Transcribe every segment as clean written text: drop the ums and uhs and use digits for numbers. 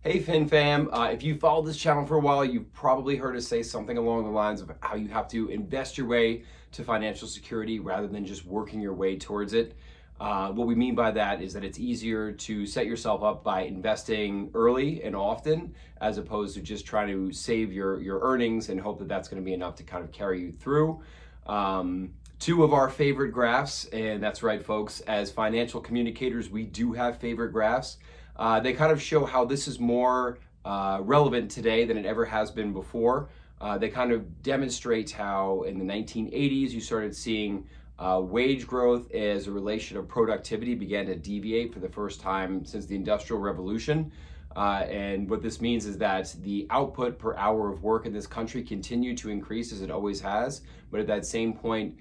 Hey FinFam, if you followed this channel for a while, you've probably heard us say something along the lines of how you have to invest your way to financial security rather than just working your way towards it. What we mean by that is that it's easier to set yourself up by investing early and often, as opposed to just trying to save your earnings and hope that that's going to be enough to kind of carry you through. Two of our favorite graphs, and that's right, folks, as financial communicators, we do have favorite graphs. They kind of show how this is more relevant today than it ever has been before. They kind of demonstrate how in the 1980s you started seeing wage growth as a relation of productivity began to deviate for the first time since the Industrial Revolution. And what this means is that the output per hour of work in this country continued to increase as it always has, but at that same point,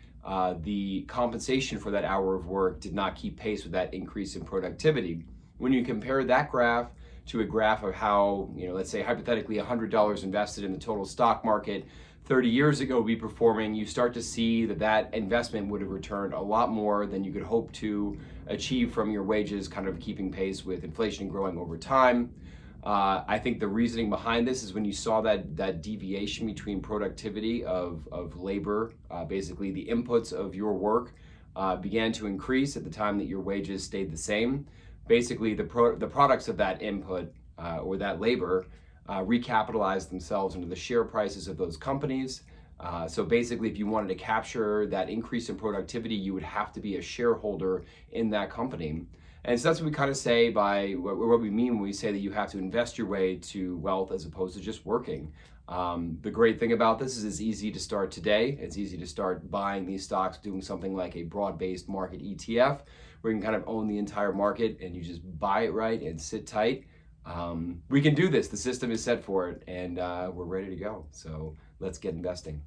the compensation for that hour of work did not keep pace with that increase in productivity. When you compare that graph to a graph of how, let's say hypothetically $100 invested in the total stock market 30 years ago would be performing, you start to see that that investment would have returned a lot more than you could hope to achieve from your wages, kind of keeping pace with inflation growing over time. I think the reasoning behind this is when you saw that deviation between productivity of labor, basically the inputs of your work began to increase at the time that your wages stayed the same. Basically, the products of that input or that labor recapitalized themselves into the share prices of those companies. So basically, if you wanted to capture that increase in productivity, you would have to be a shareholder in that company. And so that's what we kind of say by what we mean when we say that you have to invest your way to wealth as opposed to just working. The great thing about this is it's easy to start today. It's easy to start buying these stocks, doing something like a broad-based market ETF, where you can kind of own the entire market and you just buy it right and sit tight. We can do this. The system is set for it, and we're ready to go. So let's get investing.